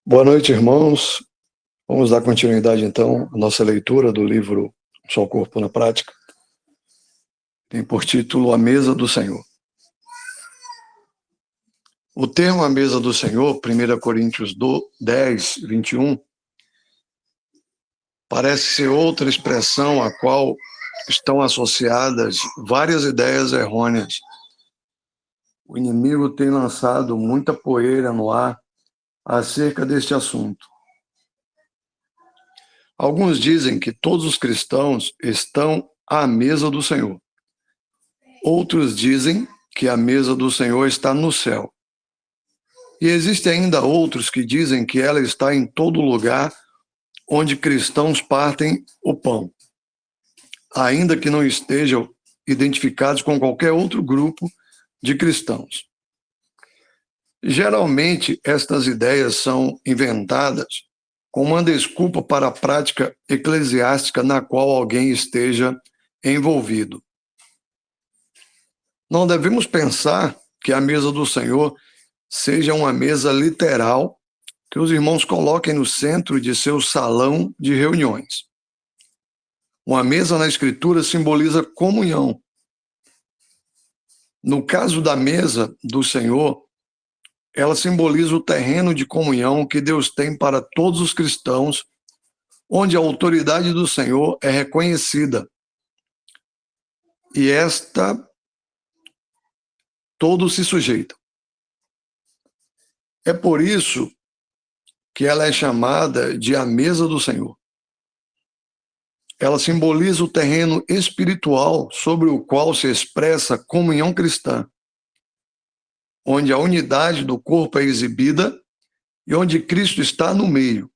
Boa noite, irmãos. Vamos dar continuidade, então, à nossa leitura do livro Só o Corpo na Prática. Tem por título A Mesa do Senhor. O termo A Mesa do Senhor, 1 Coríntios 10, 21, parece ser outra expressão à qual estão associadas várias ideias errôneas. O inimigo tem lançado muita poeira no ar acerca deste assunto. Alguns dizem que todos os cristãos estão à mesa do Senhor. Outros dizem que a mesa do Senhor está no céu. E existem ainda outros que dizem que ela está em todo lugar onde cristãos partem o pão, ainda que não estejam identificados com qualquer outro grupo de cristãos. Geralmente, estas ideias são inventadas como uma desculpa para a prática eclesiástica na qual alguém esteja envolvido. Não devemos pensar que a mesa do Senhor seja uma mesa literal que os irmãos coloquem no centro de seu salão de reuniões. Uma mesa na Escritura simboliza comunhão. No caso da mesa do Senhor, ela simboliza o terreno de comunhão que Deus tem para todos os cristãos, onde a autoridade do Senhor é reconhecida. E todos se sujeitam. É por isso que ela é chamada de a mesa do Senhor. Ela simboliza o terreno espiritual sobre o qual se expressa a comunhão cristã, onde a unidade do corpo é exibida e onde Cristo está no meio.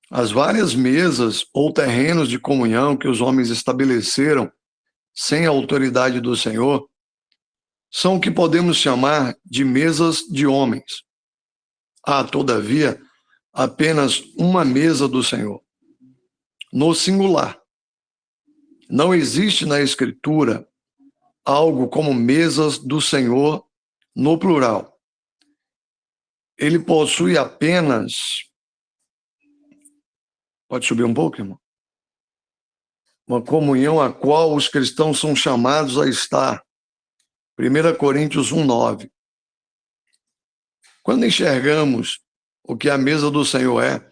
As várias mesas ou terrenos de comunhão que os homens estabeleceram sem a autoridade do Senhor são o que podemos chamar de mesas de homens. Há, todavia, apenas uma mesa do Senhor, no singular. Não existe na Escritura algo como mesas do Senhor no plural. Ele possui apenas... Pode subir um pouco, irmão? Uma comunhão a qual os cristãos são chamados a estar. 1 Coríntios 1:9. Quando enxergamos o que a mesa do Senhor é,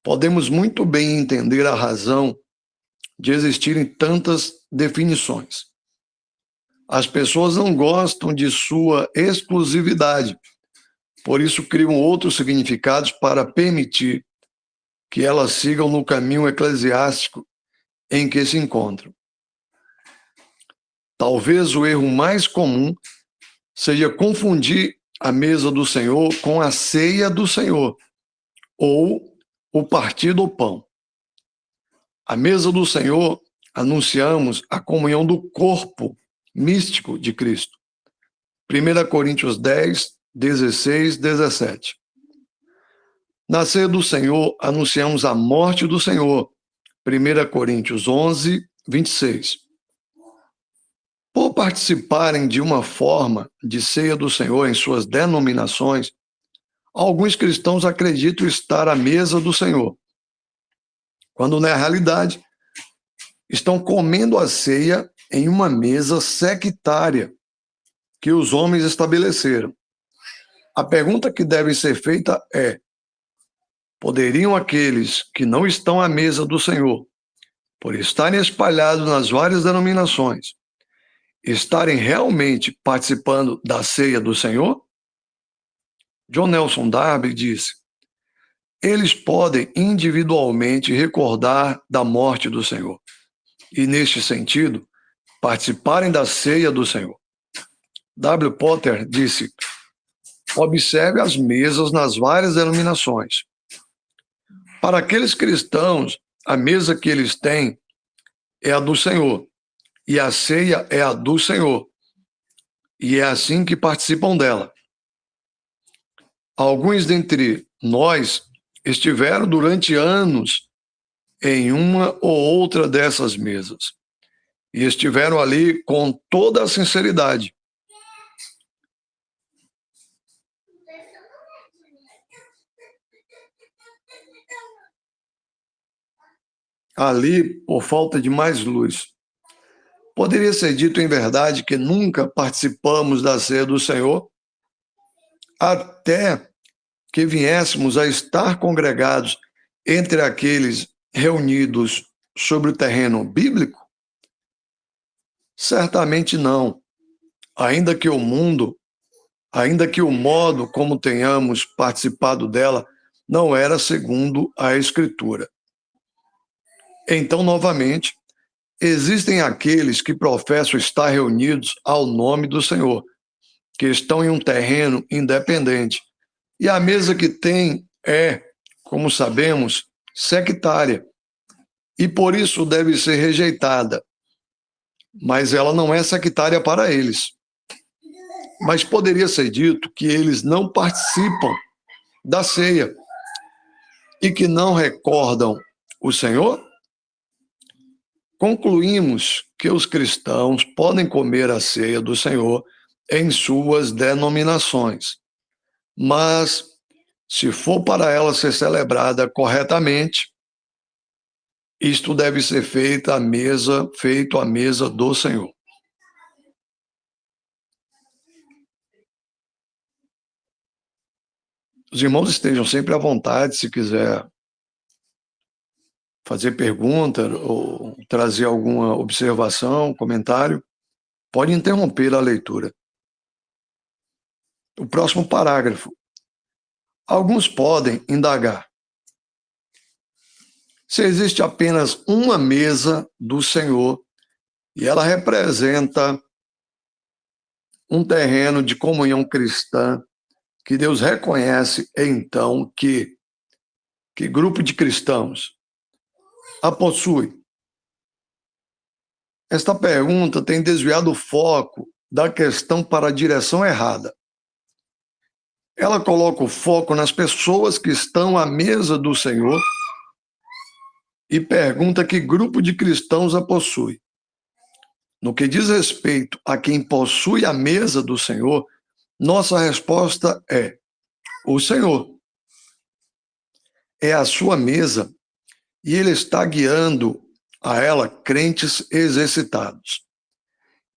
podemos muito bem entender a razão de existirem tantas definições. As pessoas não gostam de sua exclusividade, por isso criam outros significados para permitir que elas sigam no caminho eclesiástico em que se encontram. Talvez o erro mais comum seja confundir a mesa do Senhor com a ceia do Senhor, ou o partir do pão. A mesa do Senhor, anunciamos a comunhão do corpo místico de Cristo. 1 Coríntios 10, 16, 17. Na ceia do Senhor, anunciamos a morte do Senhor. 1 Coríntios 11, 26. Por participarem de uma forma de ceia do Senhor em suas denominações, alguns cristãos acreditam estar à mesa do Senhor, quando na realidade estão comendo a ceia em uma mesa sectária que os homens estabeleceram. A pergunta que deve ser feita é: poderiam aqueles que não estão à mesa do Senhor, por estarem espalhados nas várias denominações, estarem realmente participando da ceia do Senhor? John Nelson Darby disse: eles podem individualmente recordar da morte do Senhor e, neste sentido, participarem da ceia do Senhor. W. Potter disse: observe as mesas nas várias denominações. Para aqueles cristãos, a mesa que eles têm é a do Senhor, e a ceia é a do Senhor, e é assim que participam dela. Alguns dentre nós estiveram durante anos em uma ou outra dessas mesas, e estiveram ali com toda a sinceridade. ali por falta de mais luz. Poderia ser dito em verdade que nunca participamos da ceia do Senhor até que viéssemos a estar congregados entre aqueles reunidos sobre o terreno bíblico? Certamente não. Ainda que o mundo, ainda que o modo como tenhamos participado dela não era segundo a Escritura. Então, novamente, existem aqueles que professam estar reunidos ao nome do Senhor, que estão em um terreno independente. E a mesa que tem é, como sabemos, sectária, e por isso deve ser rejeitada. Mas ela não é sectária para eles. Mas poderia ser dito que eles não participam da ceia e que não recordam o Senhor? Concluímos que os cristãos podem comer a ceia do Senhor em suas denominações, mas se for para ela ser celebrada corretamente, isto deve ser feito à mesa do Senhor. Os irmãos estejam sempre à vontade, se quiser fazer pergunta ou trazer alguma observação, comentário, pode interromper a leitura. O próximo parágrafo. Alguns podem indagar: se existe apenas uma mesa do Senhor e ela representa um terreno de comunhão cristã que Deus reconhece, então que grupo de cristãos a possui? Esta pergunta tem desviado o foco da questão para a direção errada. Ela coloca o foco nas pessoas que estão à mesa do Senhor e pergunta que grupo de cristãos a possui. No que diz respeito a quem possui a mesa do Senhor, nossa resposta é: o Senhor. É a sua mesa e ele está guiando a ela crentes exercitados.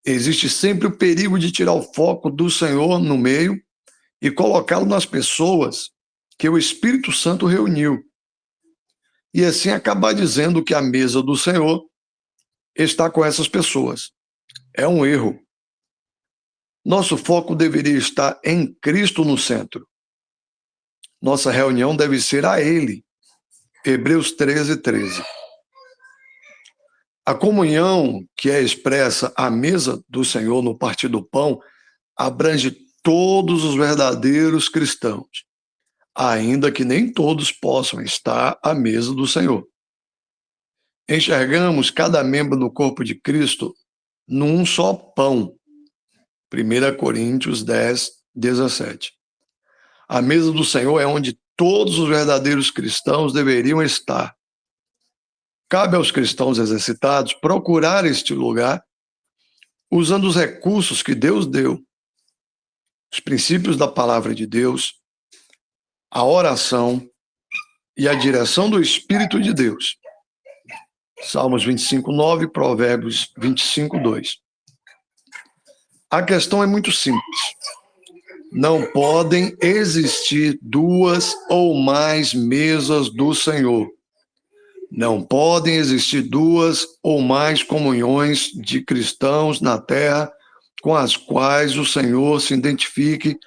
Existe sempre o perigo de tirar o foco do Senhor no meio e colocá-lo nas pessoas que o Espírito Santo reuniu. E assim acabar dizendo que a mesa do Senhor está com essas pessoas. É um erro. Nosso foco deveria estar em Cristo no centro. Nossa reunião deve ser a Ele. Hebreus 13, 13. A comunhão que é expressa à mesa do Senhor no partir do pão abrange todos os verdadeiros cristãos, ainda que nem todos possam estar à mesa do Senhor. Enxergamos cada membro do corpo de Cristo num só pão. 1 Coríntios 10, 17. A mesa do Senhor é onde todos os verdadeiros cristãos deveriam estar. Cabe aos cristãos exercitados procurar este lugar usando os recursos que Deus deu, os princípios da palavra de Deus, a oração e a direção do Espírito de Deus. Salmos 25, 9, Provérbios 25, 2. A questão é muito simples. Não podem existir duas ou mais mesas do Senhor. Não podem existir duas ou mais comunhões de cristãos na terra com as quais o Senhor se identifique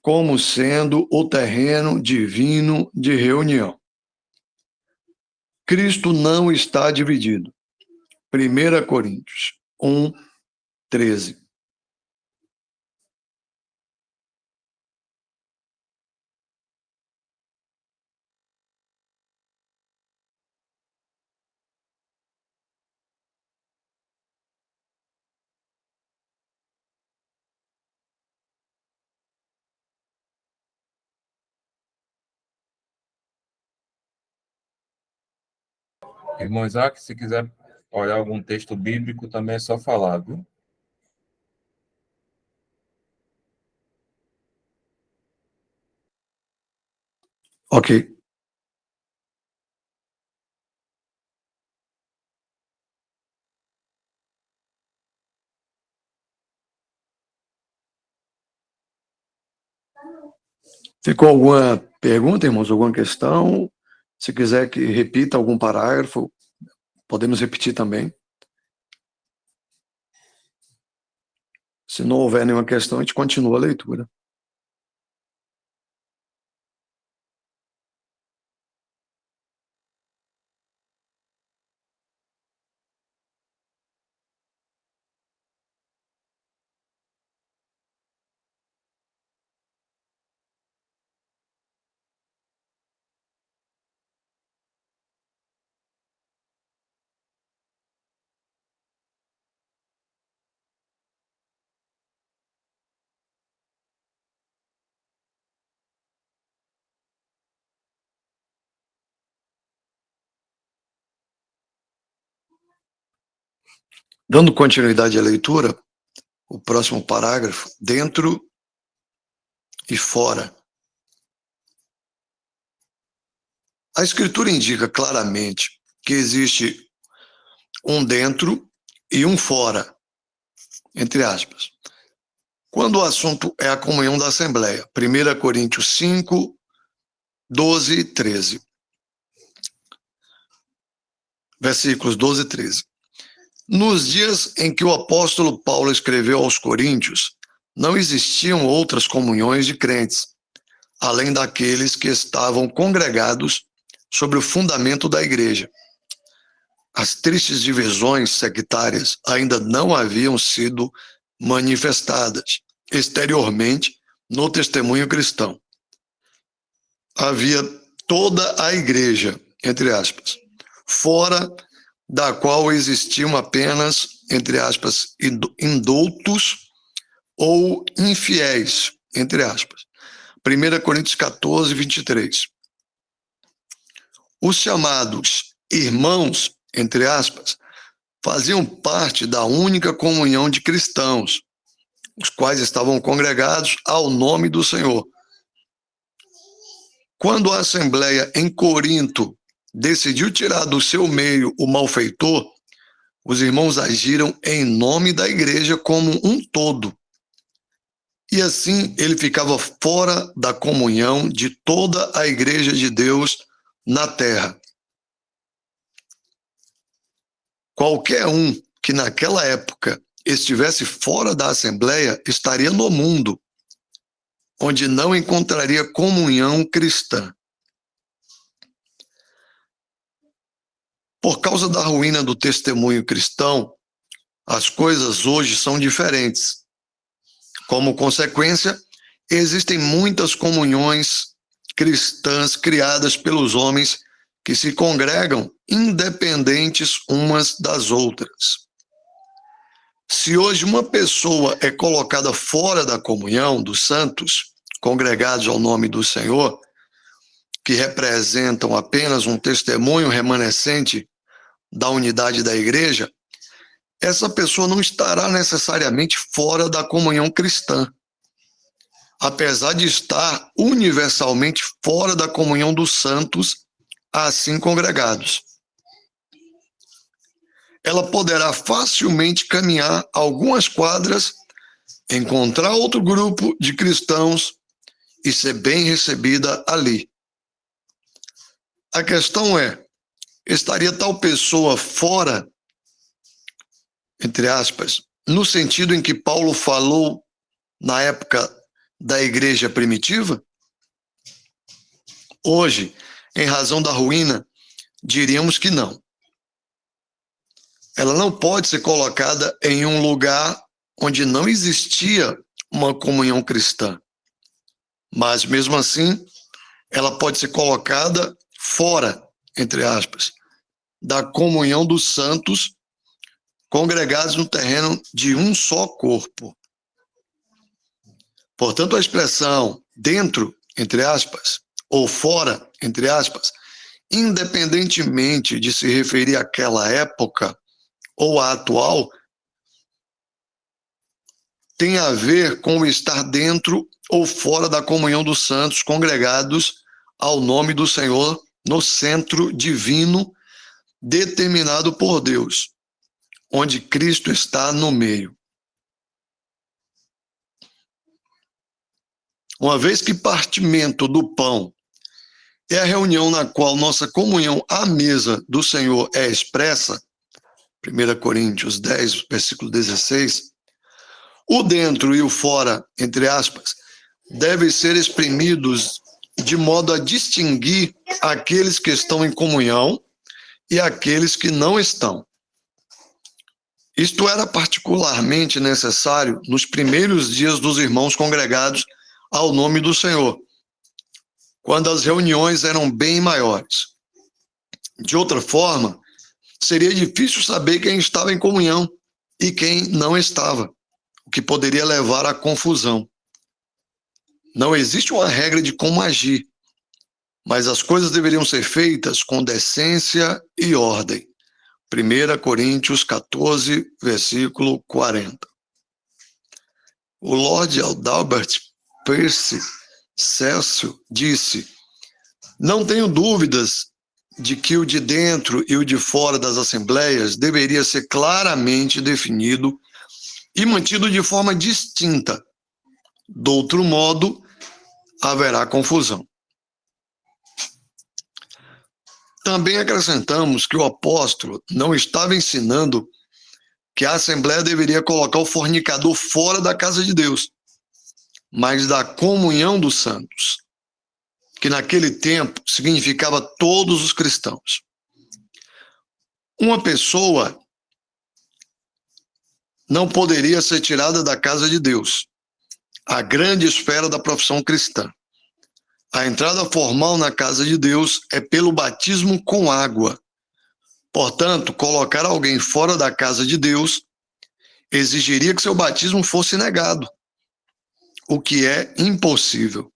como sendo o terreno divino de reunião. Cristo não está dividido. 1 Coríntios 1, 13. Irmão Isaac, se quiser olhar algum texto bíblico, também é só falar, viu? Ok. Ficou alguma pergunta, irmãos? Alguma questão? Se quiser que repita algum parágrafo, podemos repetir também. Se não houver nenhuma questão, a gente continua a leitura. Dando continuidade à leitura, o próximo parágrafo, dentro e fora. A Escritura indica claramente que existe um dentro e um fora, entre aspas. Quando o assunto é a comunhão da Assembleia, 1 Coríntios 5, 12 e 13. Versículos 12 e 13. Nos dias em que o apóstolo Paulo escreveu aos Coríntios, não existiam outras comunhões de crentes, além daqueles que estavam congregados sobre o fundamento da igreja. As tristes divisões sectárias ainda não haviam sido manifestadas exteriormente no testemunho cristão. Havia toda a igreja, entre aspas, fora da qual existiam apenas, entre aspas, indoutos ou infiéis, entre aspas. 1 Coríntios 14, 23. Os chamados irmãos, entre aspas, faziam parte da única comunhão de cristãos, os quais estavam congregados ao nome do Senhor. Quando a Assembleia em Corinto decidiu tirar do seu meio o malfeitor, os irmãos agiram em nome da igreja como um todo. E assim ele ficava fora da comunhão de toda a igreja de Deus na terra. Qualquer um que naquela época estivesse fora da Assembleia estaria no mundo, onde não encontraria comunhão cristã. Por causa da ruína do testemunho cristão, as coisas hoje são diferentes. Como consequência, existem muitas comunhões cristãs criadas pelos homens que se congregam independentes umas das outras. Se hoje uma pessoa é colocada fora da comunhão dos santos, congregados ao nome do Senhor, que representam apenas um testemunho remanescente da unidade da igreja, essa pessoa não estará necessariamente fora da comunhão cristã, apesar de estar universalmente fora da comunhão dos santos, assim congregados. Ela poderá facilmente caminhar algumas quadras, encontrar outro grupo de cristãos e ser bem recebida ali. A questão é, estaria tal pessoa fora, entre aspas, no sentido em que Paulo falou na época da igreja primitiva? Hoje, em razão da ruína, diríamos que não. Ela não pode ser colocada em um lugar onde não existia uma comunhão cristã. Mas, mesmo assim, ela pode ser colocada fora, entre aspas, da comunhão dos santos congregados no terreno de um só corpo. Portanto, a expressão dentro, entre aspas, ou fora, entre aspas, independentemente de se referir àquela época ou à atual, tem a ver com o estar dentro ou fora da comunhão dos santos congregados ao nome do Senhor no centro divino determinado por Deus, onde Cristo está no meio. uma vez que partimento do pão é a reunião na qual nossa comunhão à mesa do Senhor é expressa, 1 Coríntios 10, versículo 16, o dentro e o fora, entre aspas, devem ser exprimidos de modo a distinguir aqueles que estão em comunhão e aqueles que não estão. Isto era particularmente necessário nos primeiros dias dos irmãos congregados ao nome do Senhor, quando as reuniões eram bem maiores. De outra forma, seria difícil saber quem estava em comunhão e quem não estava, o que poderia levar à confusão. Não existe uma regra de como agir, mas as coisas deveriam ser feitas com decência e ordem. 1 Coríntios 14, versículo 40. O Lord Adalbert Percy Cecil disse: não tenho dúvidas de que o de dentro e o de fora das assembleias deveria ser claramente definido e mantido de forma distinta. Do outro modo, haverá confusão. Também acrescentamos que o apóstolo não estava ensinando que a Assembleia deveria colocar o fornicador fora da casa de Deus, mas da comunhão dos santos, que naquele tempo significava todos os cristãos. Uma pessoa não poderia ser tirada da casa de Deus, a grande esfera da profissão cristã. A entrada formal na casa de Deus é pelo batismo com água. Portanto, colocar alguém fora da casa de Deus exigiria que seu batismo fosse negado, o que é impossível.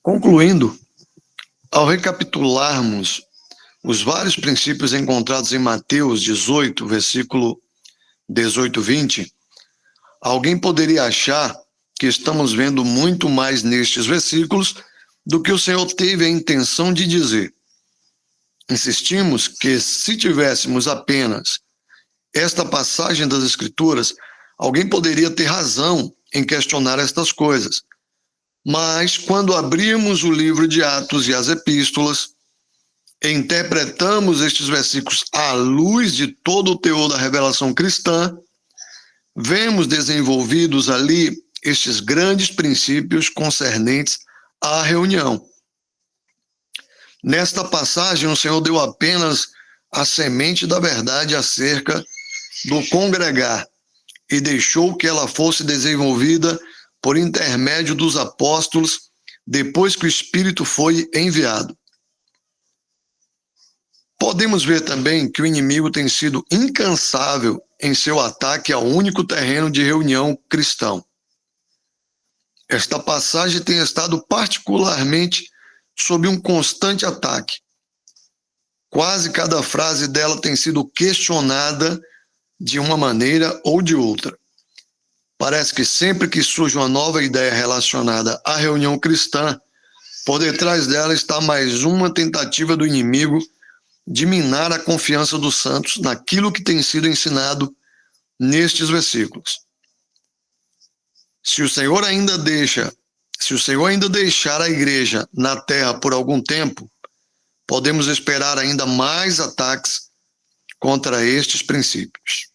Concluindo, ao recapitularmos os vários princípios encontrados em Mateus 18, versículo 18-20, alguém poderia achar que estamos vendo muito mais nestes versículos do que o Senhor teve a intenção de dizer. Insistimos que, se tivéssemos apenas esta passagem das Escrituras, alguém poderia ter razão em questionar estas coisas. Mas, quando abrimos o livro de Atos e as Epístolas, interpretamos estes versículos à luz de todo o teor da revelação cristã, vemos desenvolvidos ali estes grandes princípios concernentes à reunião. Nesta passagem, o Senhor deu apenas a semente da verdade acerca do congregar e deixou que ela fosse desenvolvida por intermédio dos apóstolos depois que o Espírito foi enviado. Podemos ver também que o inimigo tem sido incansável em seu ataque ao único terreno de reunião cristão. Esta passagem tem estado particularmente sob um constante ataque. quase cada frase dela tem sido questionada de uma maneira ou de outra. Parece que sempre que surge uma nova ideia relacionada à reunião cristã, por detrás dela está mais uma tentativa do inimigo de minar a confiança dos santos naquilo que tem sido ensinado nestes versículos. Se o Senhor ainda deixar a igreja na terra por algum tempo, podemos esperar ainda mais ataques contra estes princípios.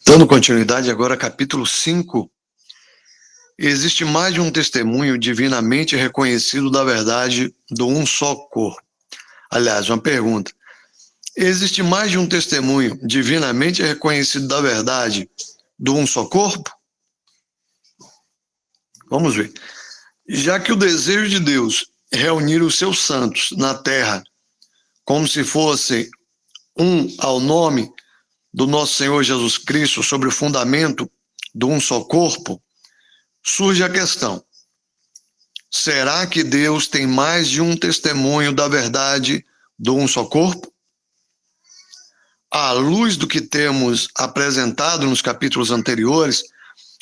Dando continuidade agora, capítulo 5. Existe mais de um testemunho divinamente reconhecido da verdade do um só corpo. Aliás, uma pergunta. Existe mais de um testemunho divinamente reconhecido da verdade do um só corpo? Vamos ver. Já que o desejo de Deus é reunir os seus santos na terra como se fosse um ao nome do nosso Senhor Jesus Cristo sobre o fundamento de um só corpo, surge a questão: será que Deus tem mais de um testemunho da verdade de um só corpo? À luz do que temos apresentado nos capítulos anteriores,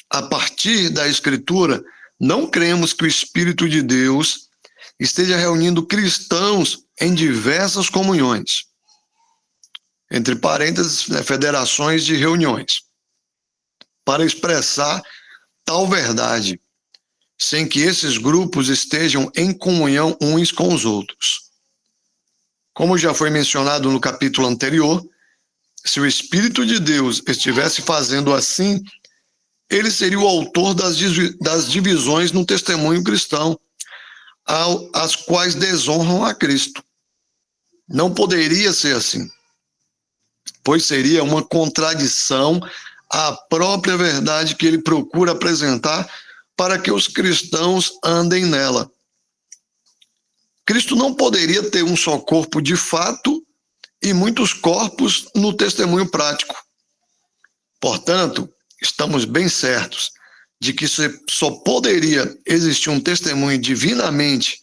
a partir da Escritura, não cremos que o Espírito de Deus esteja reunindo cristãos em diversas comunhões, entre parênteses, federações de reuniões, para expressar tal verdade, sem que esses grupos estejam em comunhão uns com os outros. Como já foi mencionado no capítulo anterior, se o Espírito de Deus estivesse fazendo assim, ele seria o autor das divisões no testemunho cristão, as quais desonram a Cristo. Não poderia ser assim, pois seria uma contradição à própria verdade que ele procura apresentar para que os cristãos andem nela. Cristo não poderia ter um só corpo de fato e muitos corpos no testemunho prático. Portanto, estamos bem certos de que só poderia existir um testemunho divinamente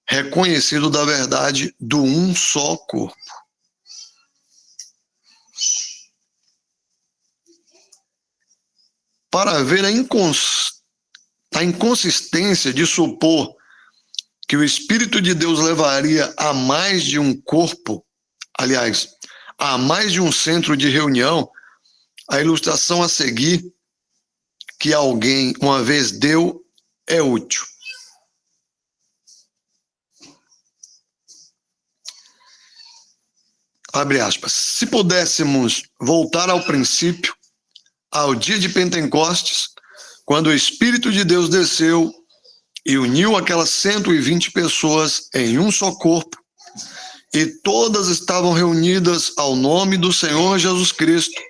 reconhecido da verdade do um só corpo. Para ver a inconsistência de supor que o Espírito de Deus levaria a mais de um corpo, aliás, a mais de um centro de reunião, a ilustração a seguir que alguém uma vez deu é útil. Abre aspas. Se pudéssemos voltar ao princípio, ao dia de Pentecostes, quando o Espírito de Deus desceu e uniu aquelas 120 pessoas em um só corpo, e todas estavam reunidas ao nome do Senhor Jesus Cristo.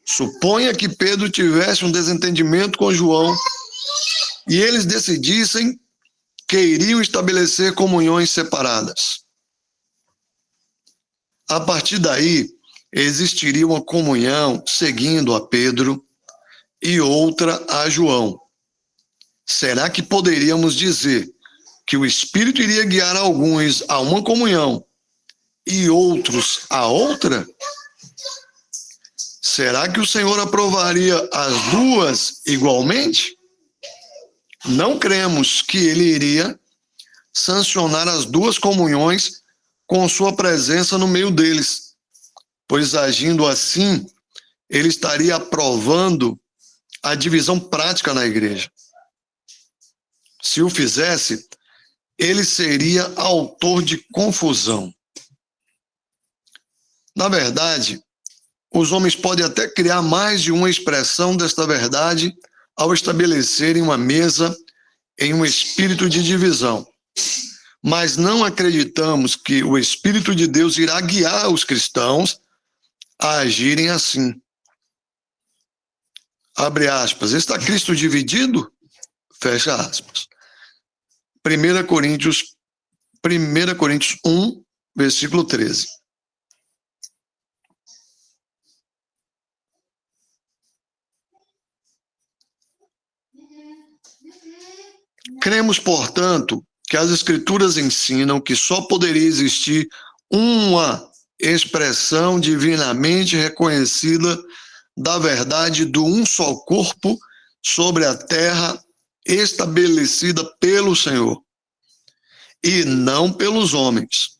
Suponha que Pedro tivesse um desentendimento com João e eles decidissem que iriam estabelecer comunhões separadas. A partir daí, existiria uma comunhão seguindo a Pedro e outra a João. Será que poderíamos dizer que o Espírito iria guiar alguns a uma comunhão e outros a outra? será que o Senhor aprovaria as duas igualmente? Não cremos que ele iria sancionar as duas comunhões com sua presença no meio deles, pois agindo assim, ele estaria aprovando a divisão prática na igreja. Se o fizesse, ele seria autor de confusão. Na verdade, os homens podem até criar mais de uma expressão desta verdade ao estabelecerem uma mesa em um espírito de divisão. Mas não acreditamos que o Espírito de Deus irá guiar os cristãos a agirem assim. Abre aspas. Está Cristo dividido? Fecha aspas. 1 Coríntios 1, versículo 13. Cremos, portanto, que as Escrituras ensinam que só poderia existir uma expressão divinamente reconhecida da verdade do um só corpo sobre a terra estabelecida pelo Senhor, e não pelos homens.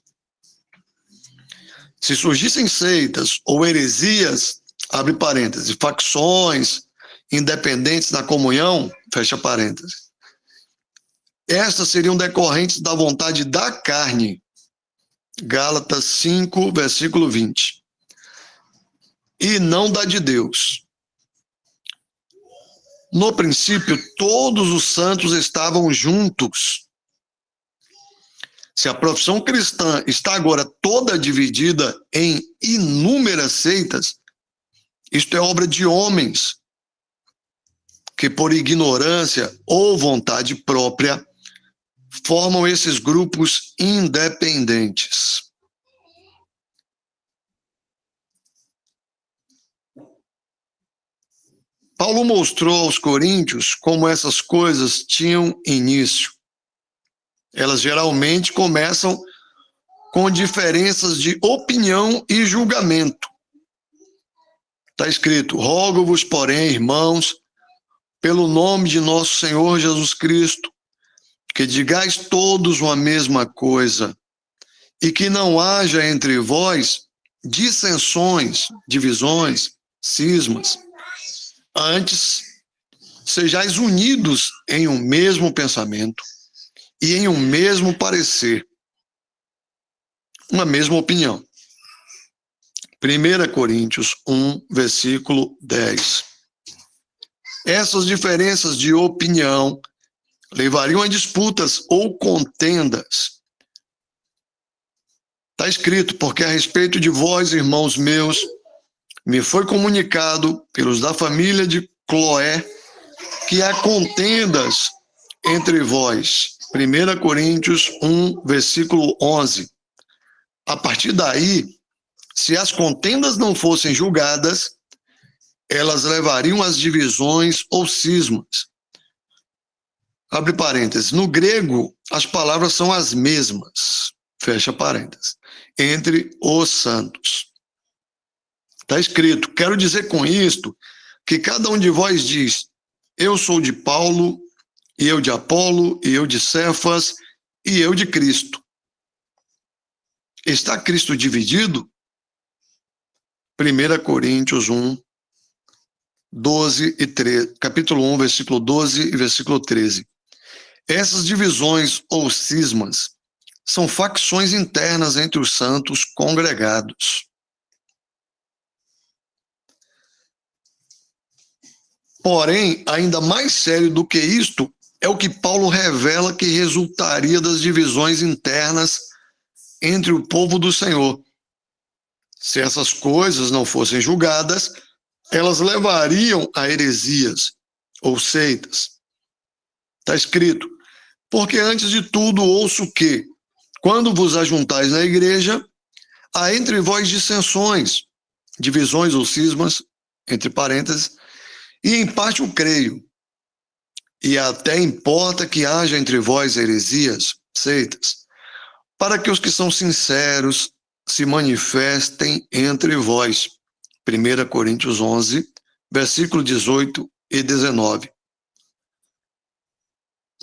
Se surgissem seitas ou heresias, abre parênteses, facções independentes na comunhão, fecha parênteses, estas seriam decorrentes da vontade da carne. Gálatas 5, versículo 20. E não da de Deus. No princípio, todos os santos estavam juntos. Se a profissão cristã está agora toda dividida em inúmeras seitas, isto é obra de homens que, por ignorância ou vontade própria, formam esses grupos independentes. Paulo mostrou aos coríntios como essas coisas tinham início. Elas geralmente começam com diferenças de opinião e julgamento. Está escrito: rogo-vos, porém, irmãos, pelo nome de nosso Senhor Jesus Cristo, que digais todos uma mesma coisa, e que não haja entre vós dissensões, divisões, cismas. Antes, sejais unidos em um mesmo pensamento e em um mesmo parecer, uma mesma opinião. 1 Coríntios 1, versículo 10. Essas diferenças de opinião levariam a disputas ou contendas. Está escrito: porque a respeito de vós, irmãos meus, me foi comunicado pelos da família de Cloé que há contendas entre vós. 1 Coríntios 1, versículo 11. A partir daí, se as contendas não fossem julgadas, elas levariam às divisões ou cismas. Abre parênteses. No grego, as palavras são as mesmas, fecha parênteses, entre os santos. Está escrito: quero dizer com isto que cada um de vós diz: eu sou de Paulo, e eu de Apolo, e eu de Cefas, e eu de Cristo. Está Cristo dividido? 1 Coríntios 1, 12 e 13, capítulo 1, versículo 12 e versículo 13. Essas divisões ou cismas são facções internas entre os santos congregados. Porém, ainda mais sério do que isto é o que Paulo revela que resultaria das divisões internas entre o povo do Senhor. Se essas coisas não fossem julgadas, elas levariam a heresias ou seitas. Está escrito: porque antes de tudo ouço que, quando vos ajuntais na igreja, há entre vós dissensões, divisões ou cismas, entre parênteses, e em parte o creio. E até importa que haja entre vós heresias, seitas, para que os que são sinceros se manifestem entre vós. 1 Coríntios 11, versículo 18 e 19.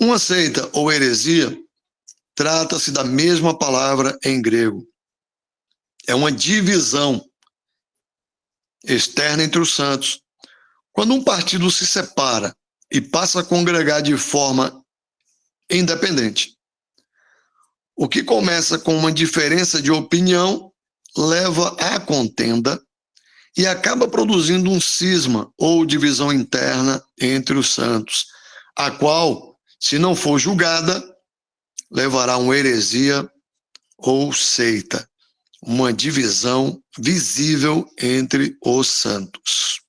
Uma seita ou heresia trata-se da mesma palavra em grego. É uma divisão externa entre os santos. Quando um partido se separa e passa a congregar de forma independente, o que começa com uma diferença de opinião leva à contenda e acaba produzindo um cisma ou divisão interna entre os santos, a qual, se não for julgada, levará a uma heresia ou seita, uma divisão visível entre os santos.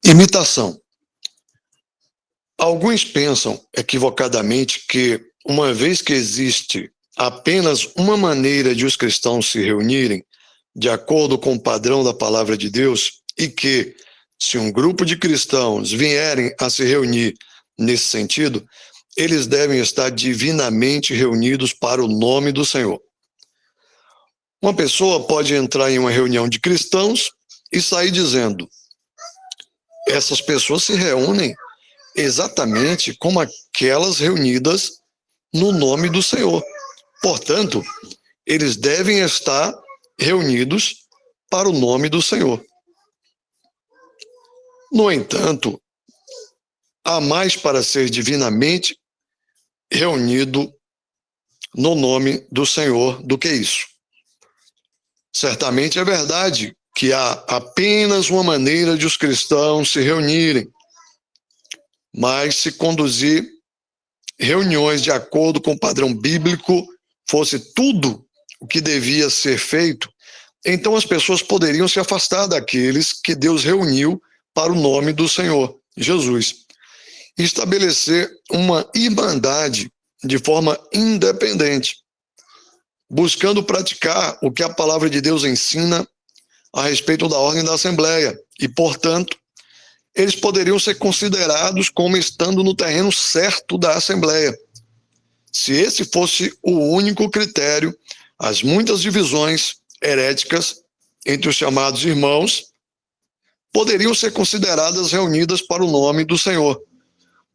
Imitação. Alguns pensam equivocadamente que, uma vez que existe apenas uma maneira de os cristãos se reunirem, de acordo com o padrão da palavra de Deus, e que, se um grupo de cristãos vierem a se reunir nesse sentido, eles devem estar divinamente reunidos para o nome do Senhor. Uma pessoa pode entrar em uma reunião de cristãos e sair dizendo: essas pessoas se reúnem exatamente como aquelas reunidas no nome do Senhor. Portanto, eles devem estar reunidos para o nome do Senhor. No entanto, há mais para ser divinamente reunido no nome do Senhor do que isso. Certamente é verdade que há apenas uma maneira de os cristãos se reunirem, mas se conduzir reuniões de acordo com o padrão bíblico fosse tudo o que devia ser feito, então as pessoas poderiam se afastar daqueles que Deus reuniu para o nome do Senhor Jesus e estabelecer uma irmandade de forma independente, buscando praticar o que a palavra de Deus ensina a respeito da ordem da Assembleia e, portanto, eles poderiam ser considerados como estando no terreno certo da Assembleia. Se esse fosse o único critério, as muitas divisões heréticas entre os chamados irmãos poderiam ser consideradas reunidas para o nome do Senhor,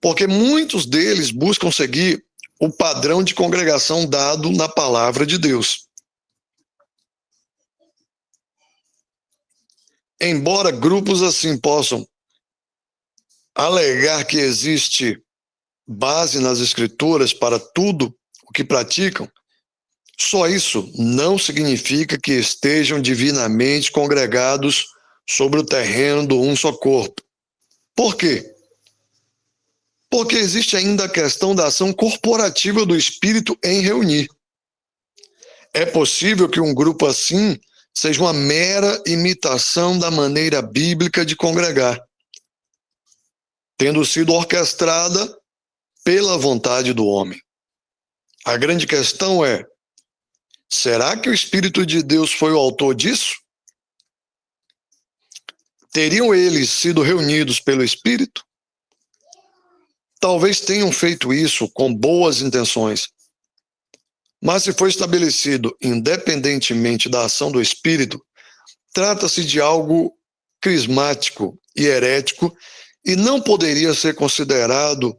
porque muitos deles buscam seguir o padrão de congregação dado na palavra de Deus. Embora grupos assim possam alegar que existe base nas escrituras para tudo o que praticam, só isso não significa que estejam divinamente congregados sobre o terreno do um só corpo. Por quê? Porque existe ainda a questão da ação corporativa do Espírito em reunir. É possível que um grupo assim seja uma mera imitação da maneira bíblica de congregar, tendo sido orquestrada pela vontade do homem. A grande questão é: será que o Espírito de Deus foi o autor disso? Teriam eles sido reunidos pelo Espírito? talvez tenham feito isso com boas intenções, mas se foi estabelecido independentemente da ação do Espírito, trata-se de algo crismático e herético e não poderia ser considerado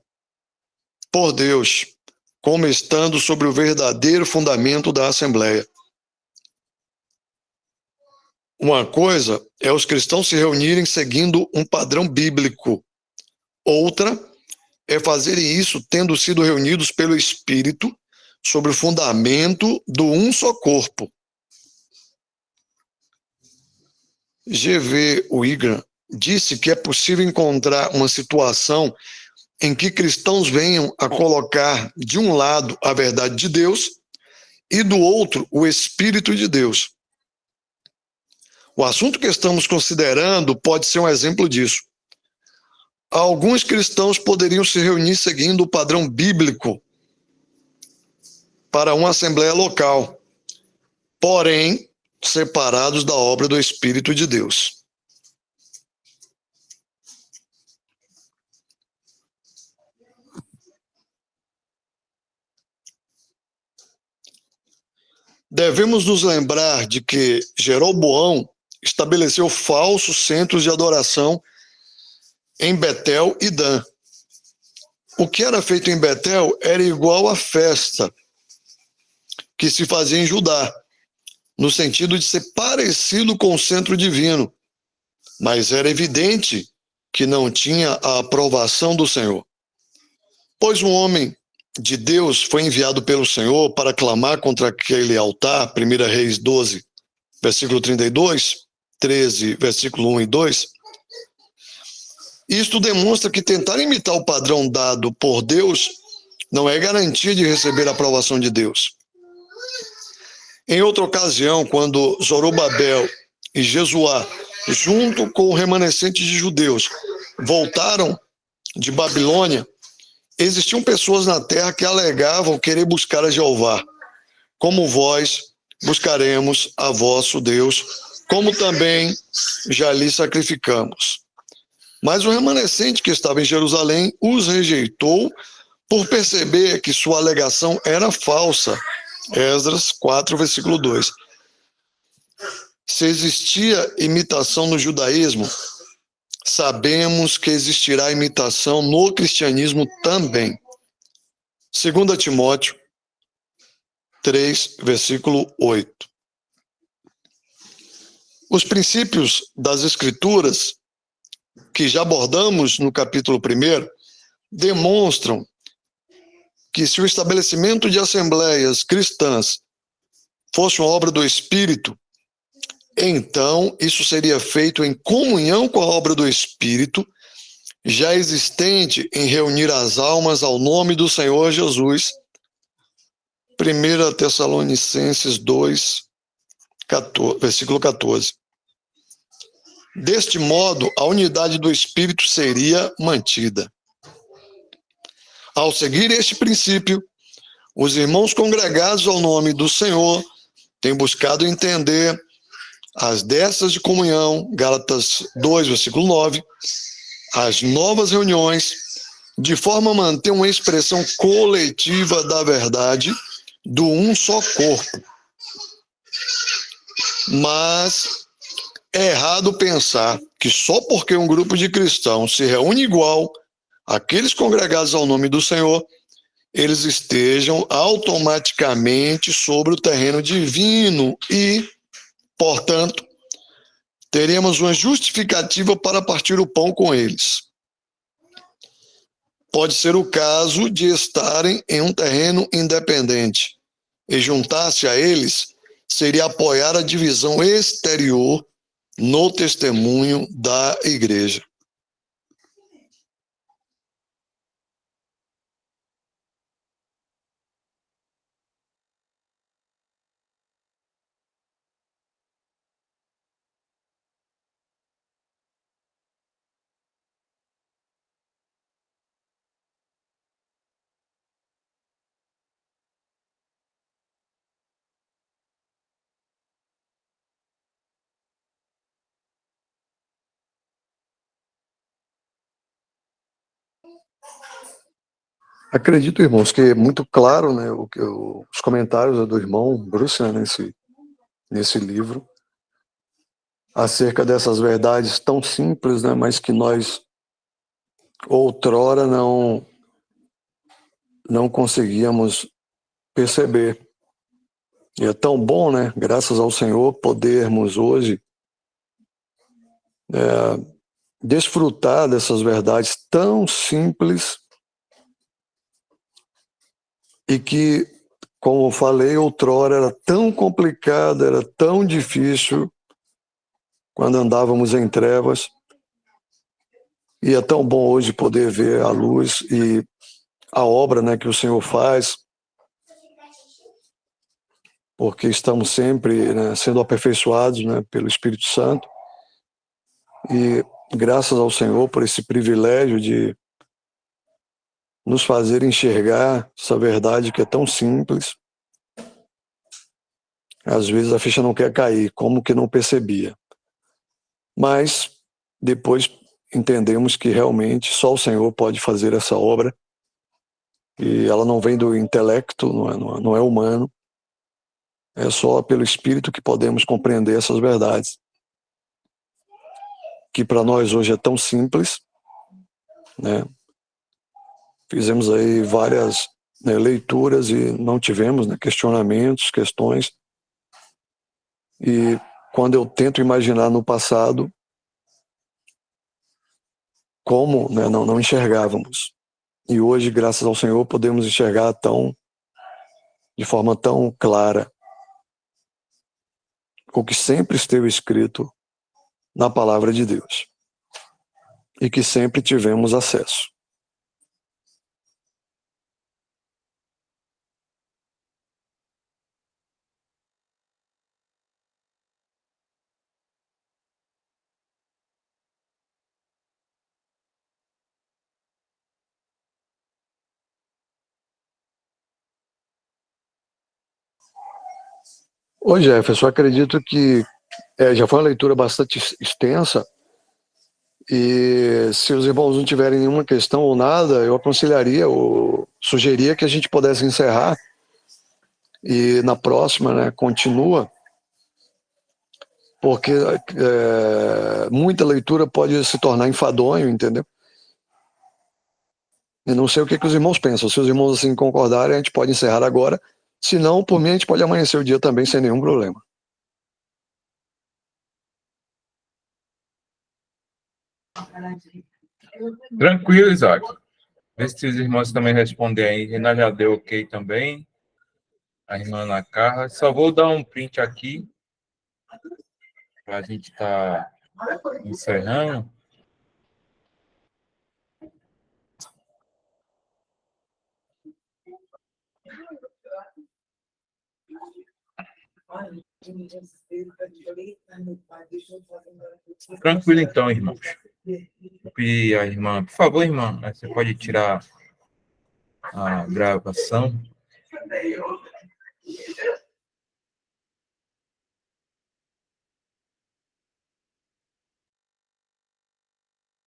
por Deus como estando sobre o verdadeiro fundamento da Assembleia. Uma coisa é os cristãos se reunirem seguindo um padrão bíblico. Outra é fazerem isso tendo sido reunidos pelo Espírito sobre o fundamento do um só corpo. G.V. Wigram disse que é possível encontrar uma situação em que cristãos venham a colocar de um lado a verdade de Deus e do outro o Espírito de Deus. O assunto que estamos considerando pode ser um exemplo disso. Alguns cristãos poderiam se reunir seguindo o padrão bíblico para uma assembleia local, porém separados da obra do Espírito de Deus. Devemos nos lembrar de que Jeroboão estabeleceu falsos centros de adoração em Betel e Dan. O que era feito em Betel era igual à festa que se fazia em Judá, no sentido de ser parecido com o centro divino, mas era evidente que não tinha a aprovação do Senhor. Pois um homem de Deus foi enviado pelo Senhor para clamar contra aquele altar, 1 Reis 12, versículo 32, 13, versículo 1 e 2. Isto demonstra que tentar imitar o padrão dado por Deus não é garantia de receber a aprovação de Deus. Em outra ocasião, quando Zorobabel e Jesuá, junto com o remanescente de judeus, voltaram de Babilônia, existiam pessoas na terra que alegavam querer buscar a Jeová, como vós buscaremos a vosso Deus, como também já lhe sacrificamos. Mas o remanescente que estava em Jerusalém os rejeitou por perceber que sua alegação era falsa. Esdras 4, versículo 2. Se existia imitação no judaísmo, sabemos que existirá imitação no cristianismo também. 2 Timóteo 3, versículo 8. Os princípios das Escrituras, que já abordamos no capítulo 1, demonstram que se o estabelecimento de assembleias cristãs fosse uma obra do Espírito, então isso seria feito em comunhão com a obra do Espírito, já existente em reunir as almas ao nome do Senhor Jesus. 1 Tessalonicenses 2, 14, versículo 14. Deste modo, a unidade do Espírito seria mantida. Ao seguir este princípio, os irmãos congregados ao nome do Senhor têm buscado entender as dessas de comunhão, Gálatas 2, versículo 9, as novas reuniões, de forma a manter uma expressão coletiva da verdade do um só corpo. Mas é errado pensar que só porque um grupo de cristãos se reúne igual àqueles congregados ao nome do Senhor, eles estejam automaticamente sobre o terreno divino e, portanto, teremos uma justificativa para partir o pão com eles. Pode ser o caso de estarem em um terreno independente, e juntar-se a eles seria apoiar a divisão exterior no testemunho da igreja. Acredito, irmãos, que é muito claro, né, os comentários do irmão Bruce, né, nesse livro, acerca dessas verdades tão simples, né, mas que nós outrora não conseguíamos perceber. E é tão bom, né, graças ao Senhor, podermos hoje desfrutar dessas verdades tão simples e que, como eu falei, outrora era tão complicada, era tão difícil quando andávamos em trevas. E é tão bom hoje poder ver a luz e a obra, né, que o Senhor faz, porque estamos sempre, né, sendo aperfeiçoados, né, pelo Espírito Santo. E graças ao Senhor por esse privilégio de nos fazer enxergar essa verdade que é tão simples. Às vezes a ficha não quer cair, como que não percebia. Mas depois entendemos que realmente só o Senhor pode fazer essa obra e ela não vem do intelecto, não é humano, é só pelo Espírito que podemos compreender essas verdades, que para nós hoje é tão simples, né? Fizemos aí várias, né, leituras e não tivemos, né, questionamentos, questões. E quando eu tento imaginar no passado, como, né, não enxergávamos. E hoje, graças ao Senhor, podemos enxergar de forma tão clara o que sempre esteve escrito na palavra de Deus e que sempre tivemos acesso. Ô Jefferson, acredito que já foi uma leitura bastante extensa e se os irmãos não tiverem nenhuma questão ou nada, eu aconselharia ou sugeria que a gente pudesse encerrar e na próxima, né, continua, porque muita leitura pode se tornar enfadonho, entendeu? E não sei o que os irmãos pensam. Se os irmãos assim concordarem, a gente pode encerrar agora. Se não, por mim, a gente pode amanhecer o dia também sem nenhum problema. Tranquilo, Isaac. Vê se os irmãos também respondem aí. Renan já deu ok também. A irmã Ana Carla. Só vou dar um print aqui para a gente estar encerrando. Tranquilo, então, irmãos. Vou pedir a irmã, por favor, irmã, você pode tirar a gravação.